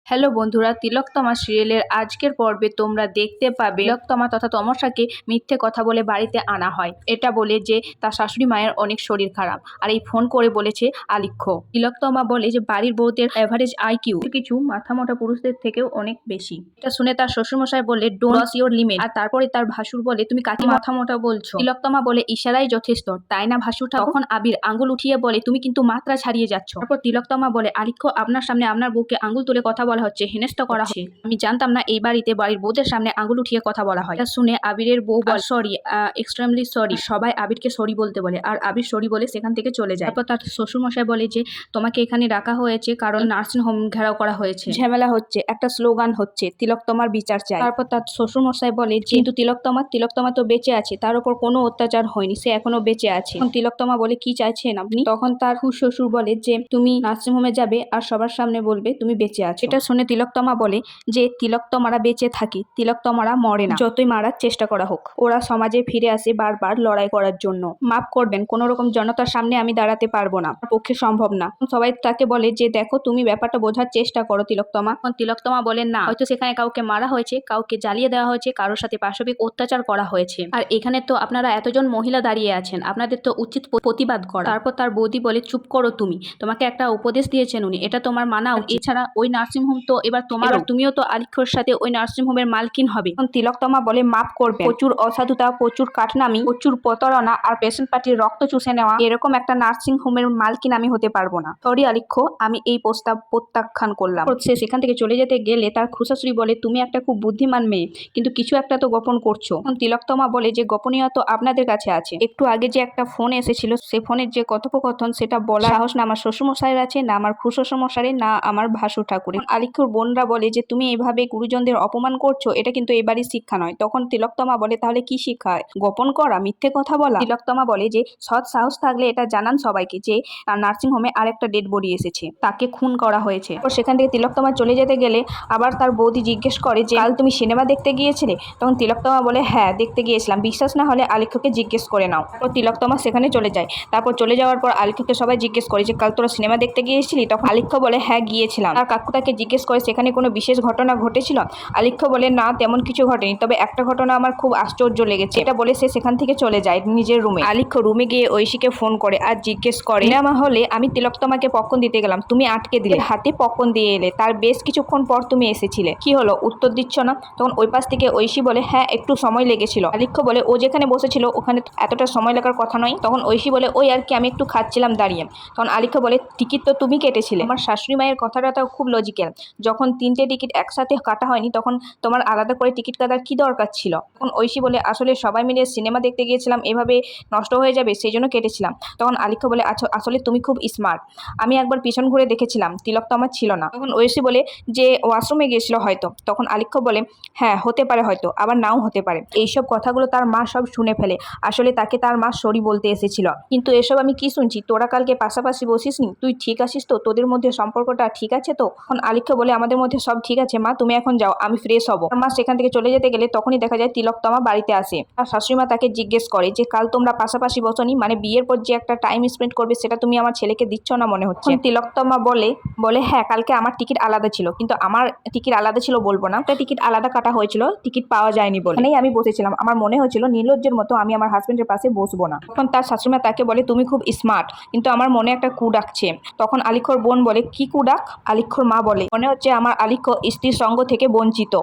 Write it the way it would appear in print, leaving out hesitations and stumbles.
Hello বন্ধুরা, তিলোত্তমা সিরিয়ালের আজকের পর্বে তোমরা দেখতে পাবে তিলোত্তমা তথা তমসাকে মিথ্যে কথা বলে বাড়িতে আনা হয়। এটা বলে যে তার শাশুড়ি মায়ের অনেক শরীর খারাপ, আর এই ফোন করে বলেছে আলিখ্য। তিলোত্তমা বলে যে বাড়ির বউদের এভারেজ আইকিউ কিছু মাথা মোটা পুরুষদের থেকেও অনেক বেশি। এটা শুনে তার শ্বশুরমশাই বলে ডোন্ট ক্রস ইওর লিমিট। আর তারপরে তার ভাসুর বলে তুমি কাকে মাথা মোটা বলছো? তিলোত্তমা বলে ইশারাই যথেষ্ট, তাই না ভাসুরটা? তখন আবির আঙ্গুল উঠিয়ে বলে তুমি কিন্তু মাত্রা ছাড়িয়ে যাচ্ছ। তারপর তিলোত্তমা বলে আলিখ্য, আপনার সামনে আপনার বউকে আঙ্গুল তুলে কথা বলা হচ্ছে, হেনস্থা করা হচ্ছে। আমি জানতাম না এই বাড়িতে বাড়ির বউদের সামনে আঙ্গুল উঠিয়ে কথা বলা হয়। এটা শুনে আবিরের বউ বলে সরি, এক্সট্রিমলি সরি। সবাই আবিরকে সরি বলতে বলে, আর আবির সরি বলে সেখান থেকে চলে যায়। তারপর তার শ্বশুরমশাই বলে যে তোমাকে এখানে রাখা হয়েছে কারণ নার্সিং হোম ঘেরাও করা হয়েছে, ঝামেলা হচ্ছে, একটা স্লোগান হচ্ছে তিলোত্তমার বিচার চাই। তারপর তার শ্বশুরমশাই বলে কিন্তু তিলোত্তমা তো বেঁচে আছে, তার উপর কোনো অত্যাচার হয়নি, সে এখনো বেঁচে আছে। তখন তিলোত্তমা বলে কি চাইছেন আপনি? তখন তার শ্বশুর বলে যে তুমি নার্সিং হোমে যাবে আর সবার সামনে বলবে তুমি বেঁচে আছো। এটা শুনে তিলোত্তমা বলে যে তিলোত্তমারা বেঁচে থাকি, তিলোত্তমারা মরে না, যতই মারার চেষ্টা করা হোক। ওরা সমাজে ফিরে আসে বারবার লড়াই করার জন্য। মাফ করবেন, কোন রকম জনতার সামনে আমি দাঁড়াতে পারবো না, আমার পক্ষে সম্ভব না। সবাই তাকে বলে যে দেখো তুমি ব্যাপারটা বোঝার চেষ্টা করো তিলোত্তমা। তিলোত্তমা বলে না, হয়তো সেখানে কাউকে মারা হয়েছে, কাউকে জ্বালিয়ে দেওয়া হয়েছে, কারোর সাথে পাশবিক অত্যাচার করা হয়েছে, আর এখানে তো আপনারা এতজন মহিলা দাঁড়িয়ে আছেন, আপনাদের তো উচিত প্রতিবাদ করা। তারপর তার বৌদি বলে চুপ করো তুমি, তোমাকে একটা উপদেশ দিয়েছেন উনি, এটা তোমার মানা উচিত। এছাড়া ওই নার্সিংহোম তো এবার তোমার, তুমিও তো আলিখ্যর সাথে ওই নার্সিংহোমের মালকিন হবে। তিলোত্তমা বলে মাফ করবে, প্রচুর অসাধুতা, প্রচুর কাঠনামি, প্রচুর প্রতারণা আর পেশেন্ট পার্টির রক্ত চুষে নেওয়া এরকম একটা নার্সিং হোমের মালকিন আমি হতে পারবো না। সরি আলিখ্য, আমি এই প্রস্তাব প্রত্যাখ্যান করলাম। সে সেখান থেকে চলে যেতে গেলে তার খুশাশুড়ি বলে তুমি একটা খুব বুদ্ধিমান মেয়ে, কিন্তু কিছু একটা তো গোপন করছো। তিলোত্তমা বলে যে গোপনীয়তা আপনাদের কাছে আছে, একটু আগে যে একটা ফোন এসেছিল সে ফোনের যে কথোপকথন সেটা বলার সাহস না আমার শ্বশুরমশাইয়ের আছে, না আমার খুশাশুড়ির, না আমার ভাসুর ঠাকুরের। আলিখ্যর বোনরা বলে যে তুমি এইভাবে গুরুজনদের অপমান করছো, এটা কিন্তু এবারই শিক্ষা নয়। তখন তিলোত্তমা বলে তাহলে কি শিক্ষা? গোপন করা, মিথ্যে কথা বলা? তিলোত্তমা বলে যে সৎ সাহস থাকলে এটা জানান সবাইকে যে নার্সিং হোমে আরেকটা ডেড বডি এসেছে, তাকে খুন করা হয়েছে। সেখান থেকে তিলোত্তমা চলে যেতে গেলে আবার তার বৌদি জিজ্ঞেস করে যে কাল তুমি সিনেমা দেখতে গিয়েছিলে? তখন তিলোত্তমা বলে হ্যাঁ দেখতে গিয়েছিলাম, বিশ্বাস না হলে আলিখ্যকে জিজ্ঞেস করে নাও। তো তিলোত্তমা সেখানে চলে যায়। তারপর চলে যাওয়ার পর আলিখ্যকে সবাই জিজ্ঞেস করে যে কাল তোরা সিনেমা দেখতে গিয়েছিলি? তখন আলিখ্য বলে হ্যাঁ গিয়েছিলাম। আর কাকু তাকে জিজ্ঞেস করে সেখানে কোনো বিশেষ ঘটনা ঘটেছিল? আলিখ্য বলে না তেমন কিছু ঘটেনি, তবে একটা ঘটনা আমার খুব আশ্চর্য লেগেছে। এটা বলে সে সেখান থেকে চলে যায় নিজের রুমে। আলিখ্য রুমে গিয়ে ঐশীকে ফোন করে আর জিজ্ঞেস করে সিনেমা হলে আমি তিলোত্তমাকে পপকর্ন দিতে গেলাম, তুমি আটকে দিলে, হাতে পপকর্ন দিয়ে এলে, তার বেশ কিছুক্ষণ পর তুমি এসেছিলে, কি হলো উত্তর দিচ্ছ না? তখন ওই পাশ থেকে ঐশী বলে হ্যাঁ একটু সময় লেগেছিল। আলিখ্য বলে ও যেখানে বসেছিল ওখানে এতটা সময় লাগার কথা নয়। তখন ঐশী বলে ওই আর কি, আমি একটু খাচ্ছিলাম দাঁড়িয়ে। তখন আলিখ্য বলে টিকিট তো তুমি কেটেছিলে। আমার শাশুড়ি মায়ের কথাটা তো খুব লজিক্যাল, যখন 3টে টিকিট একসাথে কাটা হয়নি তখন তোমার আলাদা করে টিকিট কাটার কি দরকার ছিল? তখন ঐশী বলে আসলে সবাই মিলে সিনেমা দেখতে গিয়েছিলাম, এভাবে নষ্ট হয়ে যাবে সেই জন্য কেটেছিলাম। তখন আলিখ্য বলে আচ্ছা আসলে তুমি খুব স্মার্ট, আমি একবার পিছন ঘুরে দেখেছিলাম তিলোত্তমা ছিল না। তখন ঐশী বলে যে ওয়াশরুমে গিয়েছিল হয়তো। তখন আলিখ্য বলে হ্যাঁ হতে পারে, হয়তো আবার নাও হতে পারে। এইসব কথাগুলো তার মা সব শুনে ফেলে, আসলে তাকে তার মা সরি বলতে এসেছিল। কিন্তু এসব আমি কি শুনছি, তোরা কালকে পাশাপাশি বসিসনি, তুই ঠিক আছিস তো, তোদের মধ্যে সম্পর্কটা ঠিক আছে তো? তখন আলিখ্য বলে আমাদের মধ্যে সব ঠিক আছে মা, তুমি এখন যাও, আমি ফ্রেশ হবো। মা সেখান থেকে চলে যেতে গেলে তখনই দেখা যায় তিলোত্তমা বাড়িতে আসে। আর শাশুড়িমা তাকে জিজ্ঞেস করে যে কাল তোমরা পাশাপাশি বসনি, মানে বিয়ের পর যে একটা টাইম স্পেন্ড করবে সেটা তুমি আমার ছেলেকে দিচ্ছ না মনে হচ্ছে। তিলোত্তমা বলে হ্যাঁ কালকে আমার টিকিট আলাদা ছিল, কিন্তু আমার টিকিট আলাদা ছিল বলবো না, একটা টিকিট আলাদা কাটা হয়েছিল, টিকিট পাওয়া যায়নি বলে আমি বসেছিলাম, আমার মনে হয়েছিল নির্লজ্জের মতো আমি আমার হাজবেন্ডের পাশে বসবো না। তখন তার শাশুড়িমা তাকে বলে তুমি খুব স্মার্ট, কিন্তু আমার মনে একটা কু ডাকছে। তখন আলিখ্যর বোন বলে কি কু ডাক? আলিখ্যর মা বলে মনে হচ্ছে আমার আলিখ্য স্ত্রীর সঙ্গ থেকে বঞ্চিত।